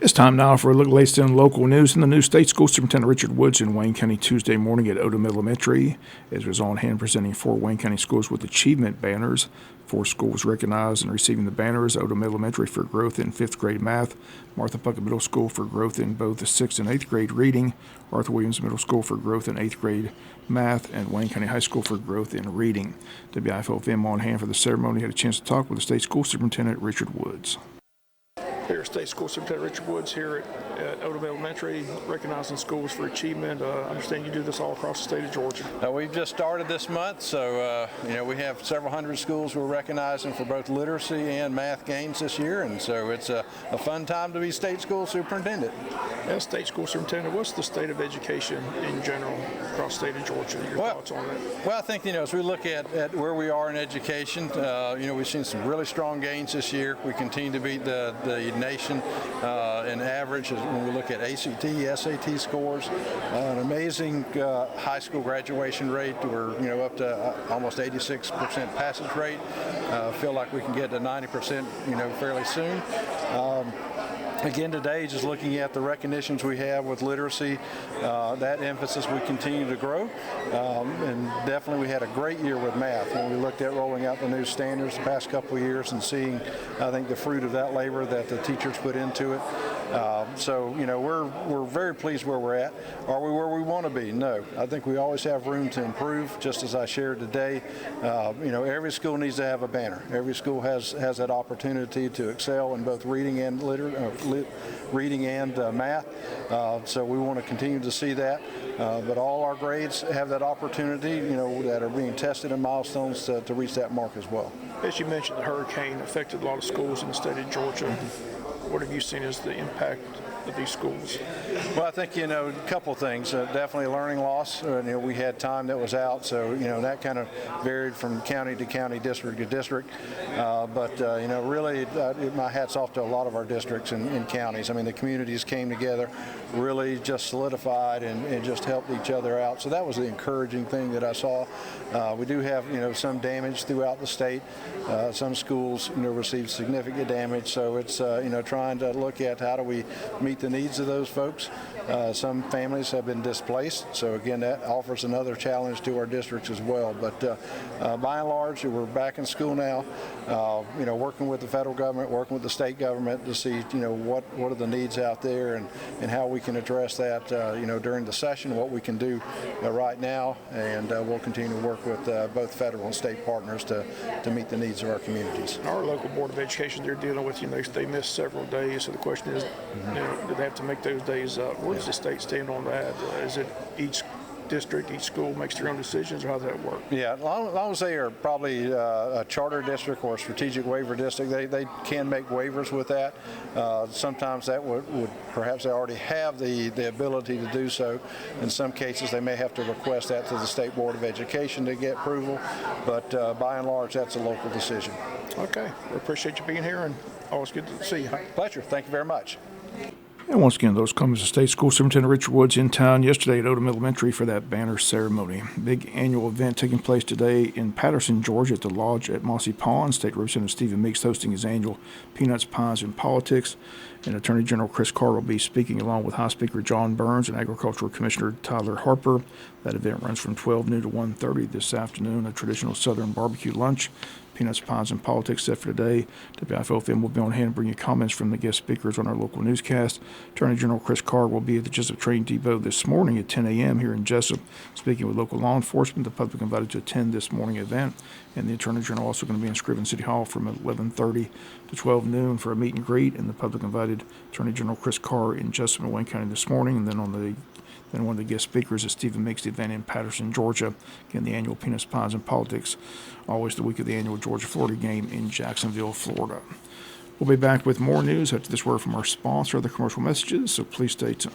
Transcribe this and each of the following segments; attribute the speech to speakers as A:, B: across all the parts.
A: It's time now for a look at the latest in local news. In the news, State School Superintendent Richard Woods in Wayne County Tuesday morning at Odom Elementary, as was on hand presenting 4 Wayne County schools with achievement banners. 4 schools recognized and receiving the banners: Odom Elementary for growth in 5th grade math, Martha Puckett Middle School for growth in both the 6th and 8th grade reading, Arthur Williams Middle School for growth in 8th grade math, and Wayne County High School for growth in reading. WIFO on hand for the ceremony had a chance to talk with the State School Superintendent Richard Woods.
B: Here, State School Superintendent Richard Woods here at Odom Elementary, recognizing schools for achievement. I understand you do this all across the state of Georgia.
C: We've just started this month, so we have several hundred schools we're recognizing for both literacy and math gains this year, and so it's a fun time to be State School Superintendent.
B: As State School Superintendent, what's the state of education in general across the state of Georgia? Your thoughts on that?
C: Well, I think, as we look at where we are in education, we've seen some really strong gains this year. We continue to beat the nation in average when we look at ACT, SAT scores, an amazing high school graduation rate. We're up to almost 86% passage rate. Feel like we can get to 90% fairly soon. Again, today, just looking at the recognitions we have with literacy, that emphasis we continue to grow. And definitely we had a great year with math when we looked at rolling out the new standards the past couple of years and seeing, I think, the fruit of that labor that the teachers put into it. So we're very pleased where we're at. Are we where we want to be? No. I think we always have room to improve, just as I shared today. Every school needs to have a banner. Every school has that opportunity to excel in both reading and math. So we want to continue to see that. But all our grades have that opportunity, that are being tested in milestones to reach that mark as well.
B: As you mentioned, the hurricane affected a lot of schools in the state of Georgia. What have you seen as the impact of these schools?
C: Well, I think, a couple of things. Definitely learning loss. We had time that was out, so, that kind of varied from county to county, district to district. But really, my hat's off to a lot of our districts and counties. I mean, the communities came together, really just solidified and just helped each other out. So that was the encouraging thing that I saw. We do have, some damage throughout the state. Some schools, received significant damage. So it's, trying to look at how do we meet the needs of those folks. Some families have been displaced, so again, that offers another challenge to our districts as well. But by and large, we're back in school now, working with the federal government, working with the state government to see, what are the needs out there and how we can address that, during the session, what we can do right now, and we'll continue to work with both federal and state partners to meet the needs of our communities.
B: Our local Board of Education, they're dealing with, they missed several days, so the question is, do they have to make those days up? Where does the state stand on that? Is it each district, each school makes their own decisions, or how does that work?
C: Yeah, as long as they are probably a charter district or a strategic waiver district, they can make waivers with that. Sometimes that would perhaps they already have the ability to do so. In some cases, they may have to request that to the State Board of Education to get approval, but by and large, that's a local decision.
B: Okay, we appreciate you being here, and always good to see you.
C: Pleasure. Thank you very much.
A: And once again, those comments of State School Superintendent Richard Woods in town yesterday at Odom Elementary for that banner ceremony. Big annual event taking place today in Patterson, Georgia at the Lodge at Mossy Pond. State Representative Stephen Meeks hosting his annual Peanuts, Pies, and Politics. And Attorney General Chris Carr will be speaking along with House Speaker John Burns and Agricultural Commissioner Tyler Harper. That event runs from 12 noon to 1:30 this afternoon, a traditional Southern barbecue lunch. Peanuts, Pies, and Politics set for today. WIFO will be on hand and bring you comments from the guest speakers on our local newscast. Attorney General Chris Carr will be at the Jesup Train Depot this morning at 10 a.m. here in Jesup, speaking with local law enforcement. The public invited to attend this morning event. And the Attorney General also going to be in Scriven City Hall from 11:30 to 12 noon for a meet and greet. And the public invited Attorney General Chris Carr in Jesup and Wayne County this morning. And then one of the guest speakers is Stephen Meeks, the event in Patterson, Georgia. Again, the annual Peanuts, Pies, and Politics, always the week of the annual Georgia-Florida game in Jacksonville, Florida. We'll be back with more news after this word from our sponsor, other commercial messages, so please stay tuned.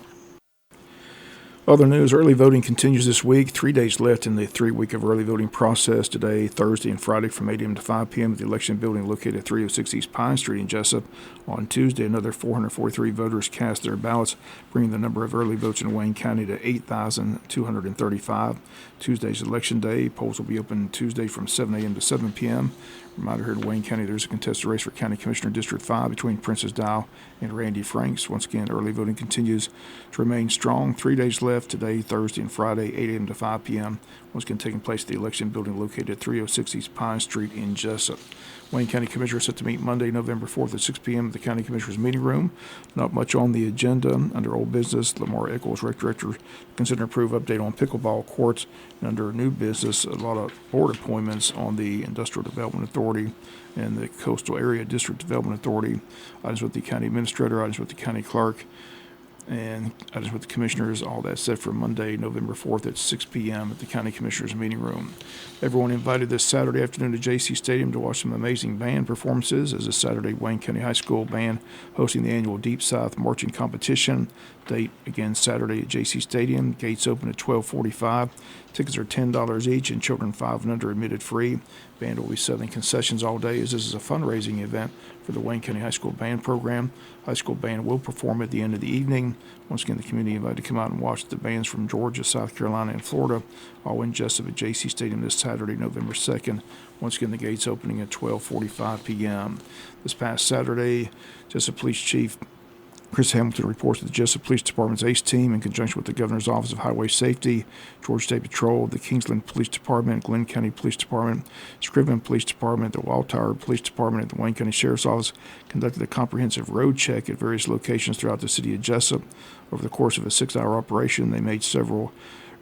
A: Other news, early voting continues this week. 3 days left in the 3-week of early voting process today, Thursday and Friday from 8 a.m. to 5 p.m. at the election building located at 306 East Pine Street in Jesup. On Tuesday, another 443 voters cast their ballots, bringing the number of early votes in Wayne County to 8,235. Tuesday's election day. Polls will be open Tuesday from 7 a.m. to 7 p.m. Reminder here in Wayne County, there's a contested race for County Commissioner District 5 between Princess Dial and Randy Franks. Once again, early voting continues to remain strong. 3 days left today, Thursday and Friday, 8 a.m. to 5 p.m. Once again, taking place at the election building located at 306 East Pine Street in Jesup. Wayne County Commissioners set to meet Monday, November 4th at 6 p.m. at the County Commissioners meeting room. Not much on the agenda. Under old business, Lamar Eccles, Rec Director, consider approve update on pickleball courts. And under new business, a lot of board appointments on the Industrial Development Authority and the Coastal Area District Development Authority. Items with the county administrator, items with the county clerk, and items with the commissioners. All that set for Monday, November 4th at 6 p.m. at the County Commissioners meeting room. Everyone invited this Saturday afternoon to JC Stadium to watch some amazing band performances as a Saturday Wayne County High School band hosting the annual Deep South Marching Competition. Date again Saturday at JC Stadium. Gates open at 12:45. Tickets are $10 each, and children 5 and under admitted free. Band will be selling concessions all day as this is a fundraising event for the Wayne County High School Band program. High school band will perform at the end of the evening. Once again, the community invited to come out and watch the bands from Georgia, South Carolina, and Florida, all in Jesup at JC Stadium this Saturday, November 2nd. Once again, the gates opening at 12:45 p.m. This past Saturday, Jesup Police Chief Chris Hamilton reports that the Jesup Police Department's ACE team, in conjunction with the Governor's Office of Highway Safety, Georgia State Patrol, the Kingsland Police Department, Glenn County Police Department, Scriven Police Department, the Wildtower Police Department, and the Wayne County Sheriff's Office, conducted a comprehensive road check at various locations throughout the city of Jesup. Over the course of a 6-hour operation, they made several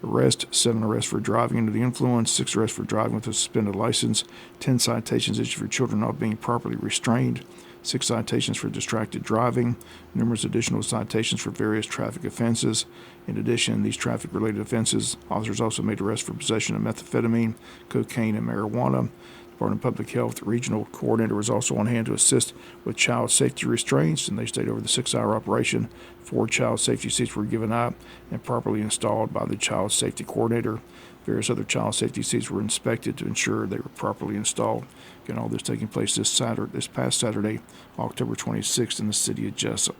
A: arrests, 7 arrests for driving under the influence, 6 arrests for driving with a suspended license, 10 citations issued for children not being properly restrained, 6 citations for distracted driving, numerous additional citations for various traffic offenses. In addition, these traffic-related offenses, officers also made arrests for possession of methamphetamine, cocaine, and marijuana. Department of Public Health Regional Coordinator was also on hand to assist with child safety restraints, and they stayed over the 6-hour operation. 4 child safety seats were given out and properly installed by the Child Safety Coordinator. Various other child safety seats were inspected to ensure they were properly installed. Again, all this taking place this past Saturday, October 26th in the city of Jesup.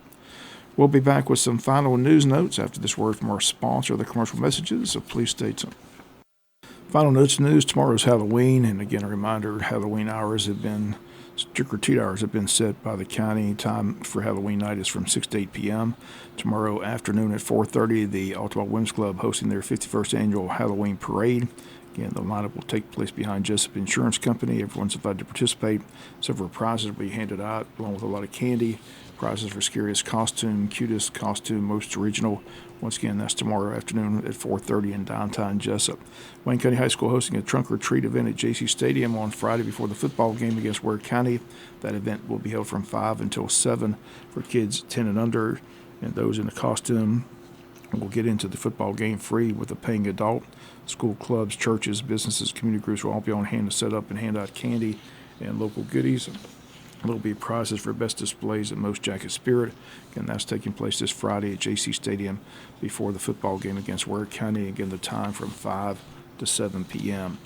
A: We'll be back with some final news notes after this word from our sponsor, the commercial messages, so please stay tuned. Final notes news, tomorrow's Halloween, and again a reminder, Halloween hours have been, trick-or-treat hours have been set by the county. Time for Halloween night is from 6 to 8 p.m. Tomorrow afternoon at 4:30, the Altamont Women's Club hosting their 51st annual Halloween parade. Again, the lineup will take place behind Jesup Insurance Company. Everyone's invited to participate. Several prizes will be handed out, along with a lot of candy. Prizes for scariest costume, cutest costume, most original. Once again, that's tomorrow afternoon at 4:30 in downtown Jesup. Wayne County High School hosting a trunk or treat event at JC Stadium on Friday before the football game against Ware County. That event will be held from 5 until 7 for kids 10 and under, and those in the costume will get into the football game free with a paying adult. School clubs, churches, businesses, community groups will all be on hand to set up and hand out candy and local goodies. There will be prizes for best displays at Most Jacket Spirit. Again, that's taking place this Friday at JC Stadium before the football game against Ware County. Again, the time from 5 to 7 p.m.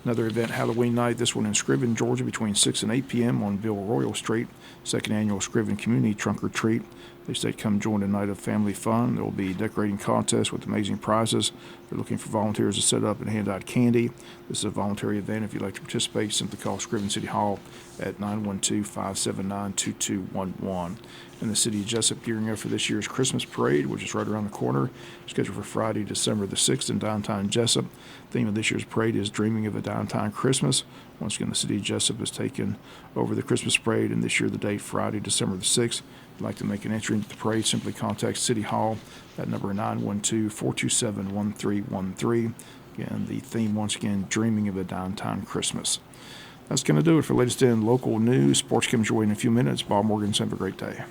A: Another event, Halloween night, this one in Scriven, Georgia, between 6 and 8 p.m. on Bill Royal Street. Second annual Scriven Community Trunk or Treat. They say come join a night of family fun. There will be decorating contests with amazing prizes. They're looking for volunteers to set up and hand out candy. This is a voluntary event. If you'd like to participate, simply call Scriven City Hall at 912-579-2211. And the city of Jesup gearing up for this year's Christmas parade, which is right around the corner, scheduled for Friday, December the 6th in downtown Jesup. The theme of this year's parade is Dreaming of a Downtown Christmas. Once again, the city of Jesup has taken over the Christmas parade, and this year the date, Friday, December the 6th. If you'd like to make an entry into the parade, simply contact City Hall at number 912-427-1313. Again, the theme, once again, Dreaming of a Downtown Christmas. That's going to do it for latest in local news. Sports comes your way in a few minutes. Bob Morgan, have a great day.